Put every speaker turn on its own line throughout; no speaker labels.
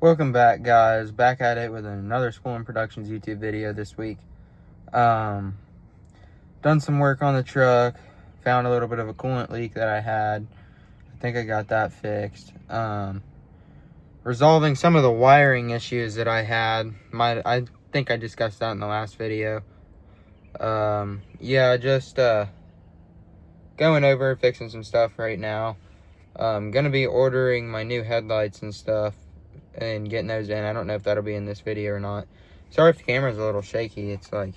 Welcome back, guys. Back at it with another Spoolin Productions YouTube video this week. Done some work on the truck. Found a little bit of a coolant leak that I had. I think I got that fixed. Resolving some of the wiring issues that I had. I think I discussed that in the last video. Yeah, just going over fixing some stuff right now. Gonna be ordering my new headlights and stuff and getting those in. I don't know if that'll be in this video or not. Sorry if the camera's a little shaky. It's like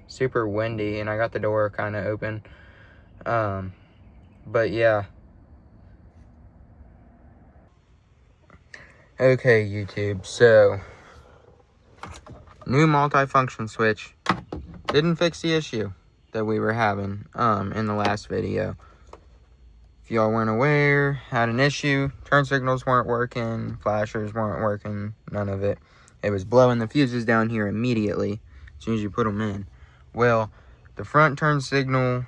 super windy and I got the door kind of open. But yeah. Okay, YouTube, so new multifunction switch didn't fix the issue that we were having in the last video. If y'all weren't aware, had an issue. Turn signals weren't working, flashers weren't working, none of it. It was blowing the fuses down here immediately as soon as you put them in. Well, the front turn signal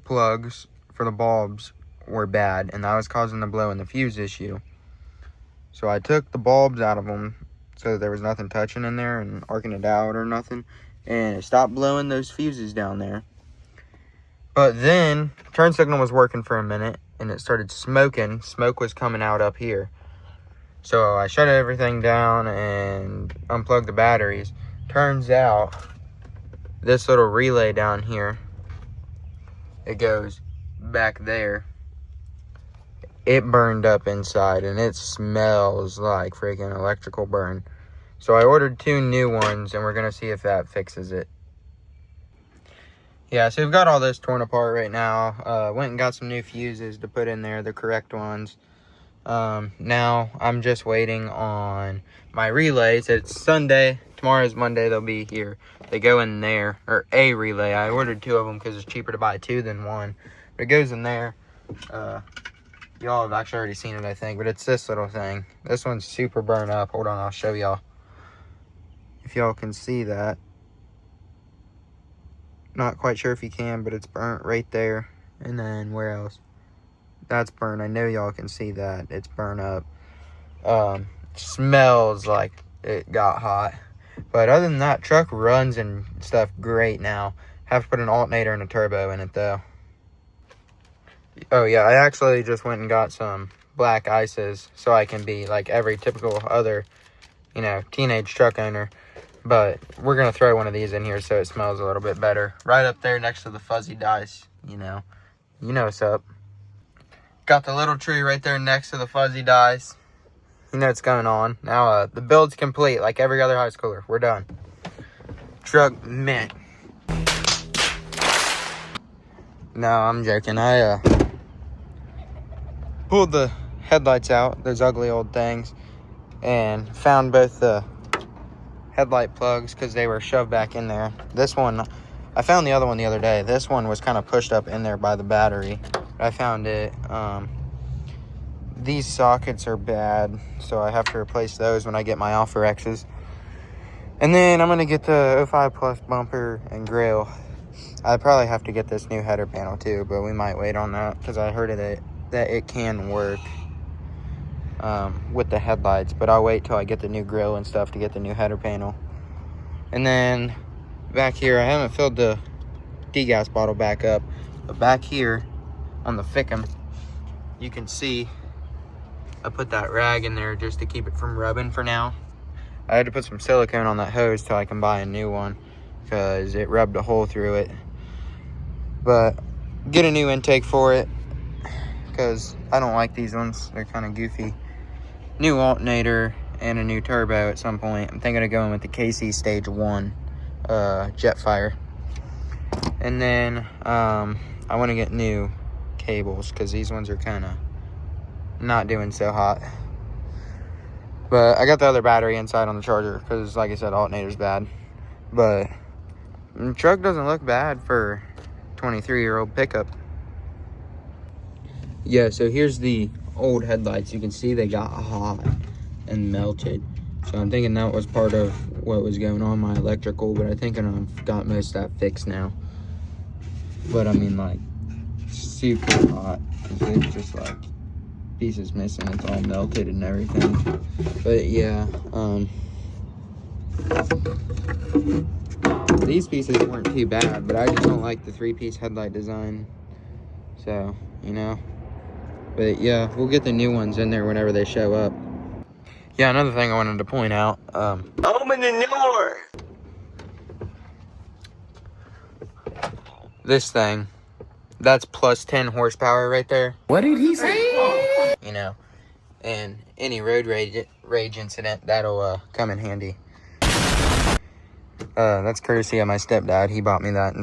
plugs for the bulbs were bad, and that was causing the blow in the fuse issue. So I took the bulbs out of them so there was nothing touching in there and arcing it out or nothing, and it stopped blowing those fuses down there. But then turn signal was working for a minute and it started smoking. Smoke was coming out up here. So I shut everything down and unplugged the batteries. Turns out this little relay down here, it goes back there. It burned up inside and it smells like freaking electrical burn. So I ordered 2 new ones and we're gonna see if that fixes it. Yeah, so we've got all this torn apart right now. Went and got some new fuses to put in there, the correct ones. Now I'm just waiting on my relays. It's Sunday. Tomorrow's Monday. They'll be here. They go in there, or a relay. I ordered 2 of them because it's cheaper to buy 2 than 1. But it goes in there. Y'all have actually already seen it, I think. But it's this little thing. This one's super burned up. Hold on, I'll show y'all. If y'all can see that. Not quite sure if you can, but it's burnt right there. And then where else? That's burnt. I know y'all can see that. It's burnt up. Smells like it got hot. But other than that, truck runs and stuff great now. Have to put an alternator and a turbo in it though. Oh yeah, I actually just went and got some black ices so I can be like every typical other, teenage truck owner. But we're going to throw one of these in here so it smells a little bit better. Right up there next to the fuzzy dice, You know what's up. Got the little tree right there next to the fuzzy dice. You know what's going on. Now, the build's complete like every other high schooler. We're done. Truck mint. No, I'm joking. I pulled the headlights out, those ugly old things, and found both the headlight plugs because they were shoved back in there. This one, I found the other one the other day. This one was kind of pushed up in there by the battery. I found it. These sockets are bad, so I have to replace those when I get my Alpha X's. And then I'm going to get the 05 Plus bumper and grill. I probably have to get this new header panel too, but we might wait on that because I heard that it can work with the headlights, but I'll wait till I get the new grill and stuff to get the new header panel. And then back here, I haven't filled the degas bottle back up, but back here on the Fickum, you can see I put that rag in there just to keep it from rubbing for now. I had to put some silicone on that hose till I can buy a new one because it rubbed a hole through it. But get a new intake for it because I don't like these ones. They're kind of goofy. New alternator and a new turbo at some point. I'm thinking of going with the KC Stage 1 Jetfire. And then I want to get new cables because these ones are kind of not doing so hot. But I got the other battery inside on the charger because, like I said, alternator's bad. But the truck doesn't look bad for a 23-year-old pickup. Yeah, so here's the old headlights. You can see they got hot and melted. So I'm thinking that was part of what was going on my electrical, but I think I've got most of that fixed now. But I mean, like, super hot because it's just like piece is missing. It's all melted and everything. But yeah, these pieces weren't too bad, but I just don't like the 3-piece headlight design. So, you know. But yeah, we'll get the new ones in there whenever they show up. Yeah, another thing I wanted to point out. Open the door! This thing, that's plus 10 horsepower right there.
What did he say?
You know, and any road rage incident, that'll come in handy. That's courtesy of my stepdad. He bought me that,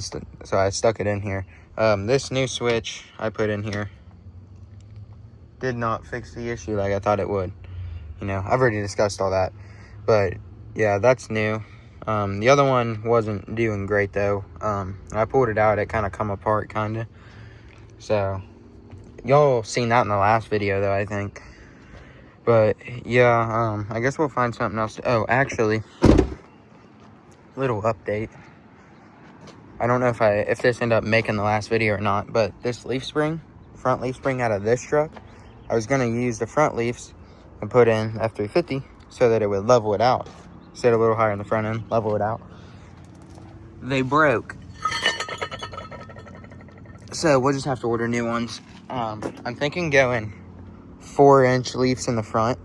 so I stuck it in here. This new switch I put in here did not fix the issue like I thought it would. You know, I've already discussed all that. But, yeah, that's new. The other one wasn't doing great, though. I pulled it out. It kind of come apart, kind of. So, y'all seen that in the last video, though, I think. But, yeah, I guess we'll find something else. Oh, actually, little update. I don't know if this ended up making the last video or not, but this leaf spring, front leaf spring out of this truck, I was going to use the front leaves and put in f350 so that it would level it out. Sit a little higher in the front end, level it out. They broke. So we'll just have to order new ones. I'm thinking going 4-inch leaves in the front,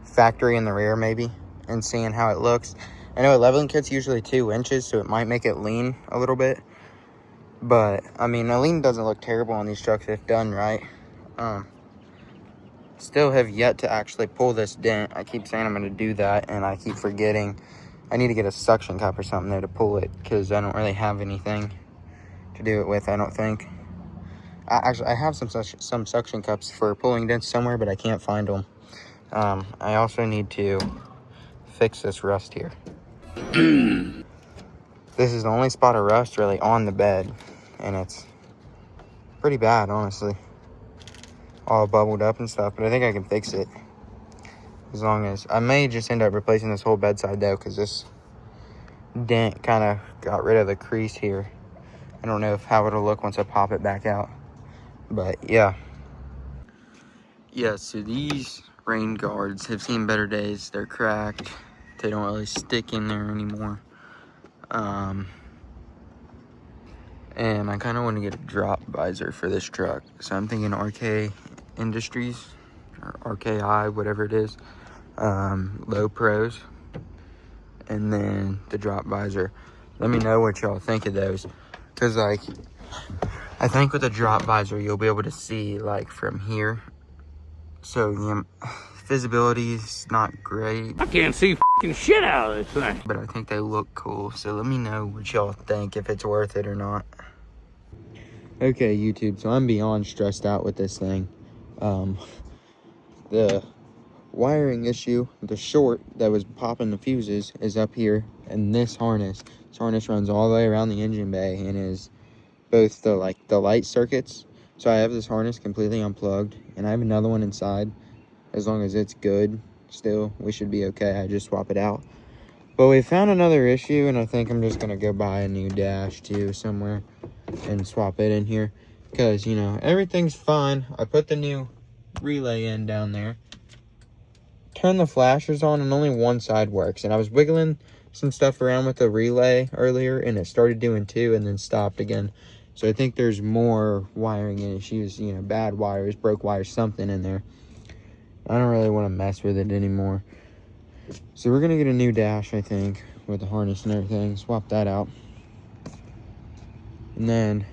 factory in the rear maybe, and seeing how it looks. I know a leveling kit's usually 2 inches, so it might make it lean a little bit. But, I mean, a lean doesn't look terrible on these trucks if done right. Still have yet to actually pull this dent. I keep saying I'm going to do that, and I keep forgetting. I need to get a suction cup or something there to pull it, because I don't really have anything to do it with, I don't think. I have some suction cups for pulling dents somewhere, but I can't find them. I also need to fix this rust here. This is the only spot of rust really on the bed, and it's pretty bad, honestly. All bubbled up and stuff, but I think I can fix it. As long as, I may just end up replacing this whole bedside though, because this dent kind of got rid of the crease here. I don't know how it'll look once I pop it back out, but yeah. Yeah, so these rain guards have seen better days. They're cracked. They don't really stick in there anymore. And I kind of want to get a drop visor for this truck. So I'm thinking RK Industries, or RKI, whatever it is. Low pros. And then the drop visor. Let me know what y'all think of those. Because, like, I think with the drop visor, you'll be able to see, like, from here. So, you know, visibility is not great.
I can't see f***ing shit out of this thing.
But I think they look cool. So let me know what y'all think, if it's worth it or not. Okay, YouTube, so I'm beyond stressed out with this thing. The wiring issue, the short that was popping the fuses, is up here. And this harness runs all the way around the engine bay and is both the light circuits. So I have this harness completely unplugged, and I have another one inside. As long as it's good still, we should be okay. I just swap it out. But we found another issue, and I think I'm just going to go buy a new dash too somewhere and swap it in here. Because, you know, everything's fine. I put the new relay in down there. Turn the flashers on, and only one side works. And I was wiggling some stuff around with the relay earlier, and it started doing 2 and then stopped again. So I think there's more wiring issues, you know, bad wires, broke wires, something in there. I don't really want to mess with it anymore. So we're going to get a new dash, I think, with the harness and everything. Swap that out. And then,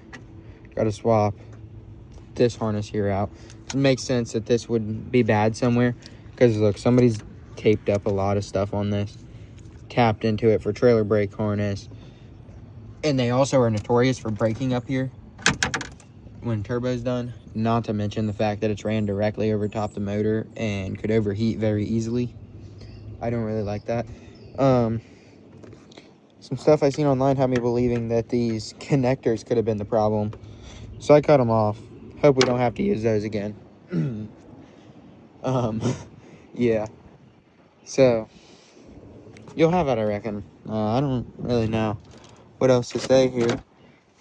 got to swap this harness here out. It makes sense that this would be bad somewhere. Because, look, somebody's taped up a lot of stuff on this. Tapped into it for trailer brake harness. And they also are notorious for breaking up here when turbo's done. Not to mention the fact that it's ran directly over top the motor and could overheat very easily. I don't really like that. Some stuff I seen online had me believing that these connectors could have been the problem. So I cut them off. Hope we don't have to use those again. Yeah. So, you'll have it, I reckon. I don't really know what else to say here.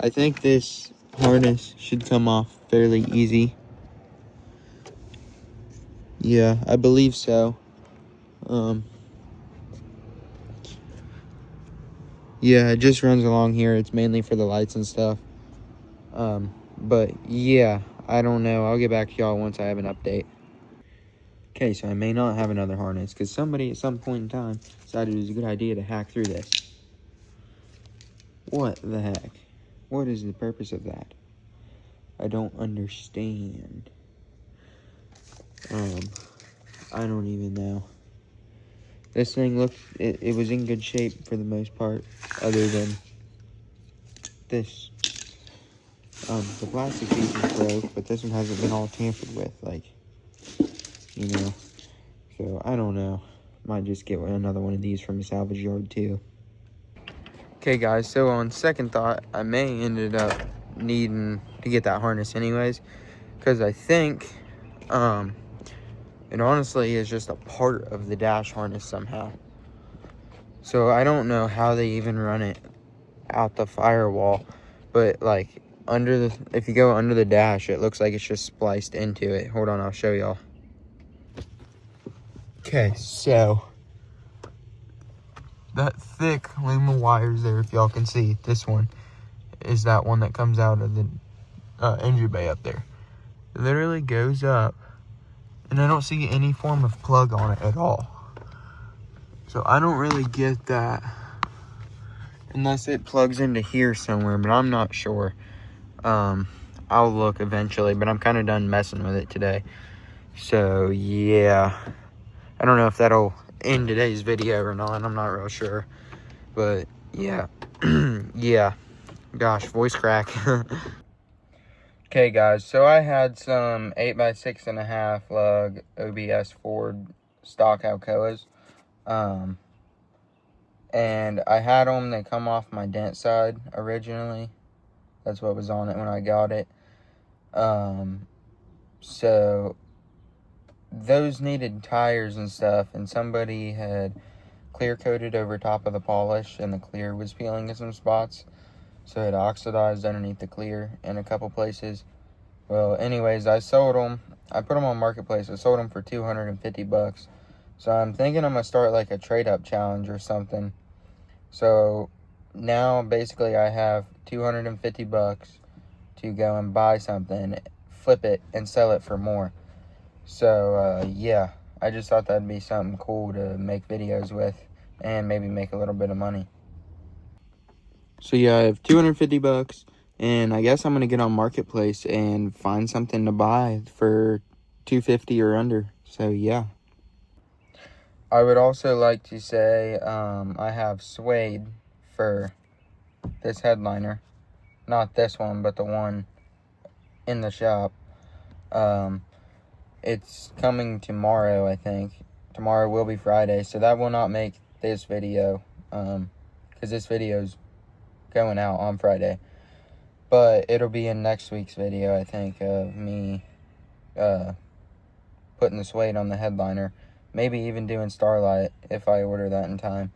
I think this harness should come off fairly easy. Yeah, I believe so. Yeah, it just runs along here. It's mainly for the lights and stuff. But yeah, I don't know. I'll get back to y'all once I have an update. Okay, so I may not have another harness because somebody at some point in time decided it was a good idea to hack through this. What the heck? What is the purpose of that? I don't understand. I don't even know. This thing looked, it was in good shape for the most part, other than this. The plastic piece is broke, but this one hasn't been all tampered with, like, you know. So, I don't know. Might just get another one of these from a salvage yard, too. Okay, guys, so on second thought, I may ended up needing to get that harness anyways, because I think, it honestly is just a part of the dash harness somehow. So, I don't know how they even run it out the firewall, but, like, if you go under the dash, it looks like it's just spliced into it. Hold on, I'll show y'all. Okay, so that thick aluminum wires there, if y'all can see, this one is that one that comes out of the engine bay up there. It literally goes up, and I don't see any form of plug on it at all. So I don't really get that unless it plugs into here somewhere, but I'm not sure. I'll look eventually, but I'm kind of done messing with it today. So yeah, I don't know if that'll end today's video or not. I'm not real sure, but yeah. Yeah, gosh, voice crack. Okay, guys, so I had some 8x6.5 lug OBS Ford stock Alcoas, and I had them. They come off my dent side originally. That's what was on it when I got it. So those needed tires and stuff, and somebody had clear coated over top of the polish, and the clear was peeling in some spots, so it oxidized underneath the clear in a couple places. Well, anyways, I sold them. I put them on Marketplace. I sold them for $250. So I'm thinking I'm gonna start like a trade-up challenge or something. So now basically I have $250 to go and buy something, flip it, and sell it for more. So yeah, I just thought that'd be something cool to make videos with and maybe make a little bit of money. So yeah, I have $250, and I guess I'm gonna get on Marketplace and find something to buy for $250 or under. So yeah. I would also like to say I have suede for this headliner. Not this one, but the one in the shop. It's coming tomorrow, I think. Tomorrow will be Friday, so that will not make this video, because this video's going out on Friday. But it'll be in next week's video, I think, of me putting the suede on the headliner. Maybe even doing Starlight if I order that in time.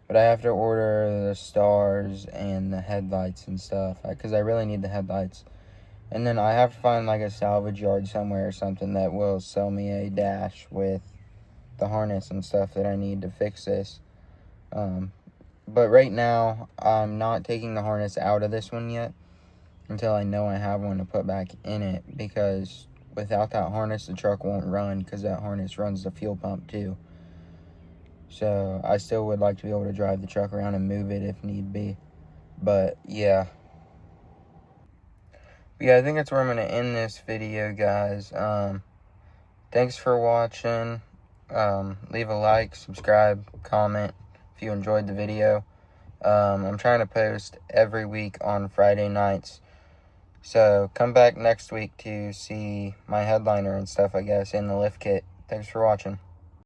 But I have to order the stars and the headlights and stuff, because I really need the headlights. And then I have to find like a salvage yard somewhere or something that will sell me a dash with the harness and stuff that I need to fix this. But right now, I'm not taking the harness out of this one yet until I know I have one to put back in it, because without that harness, the truck won't run, because that harness runs the fuel pump too. So I still would like to be able to drive the truck around and move it if need be. But yeah. I think that's where I'm going to end this video, guys. Thanks for watching. Leave a like, subscribe, comment if you enjoyed the video. I'm trying to post every week on Friday nights. So come back next week to see my headliner and stuff, I guess, in the lift kit. Thanks for watching.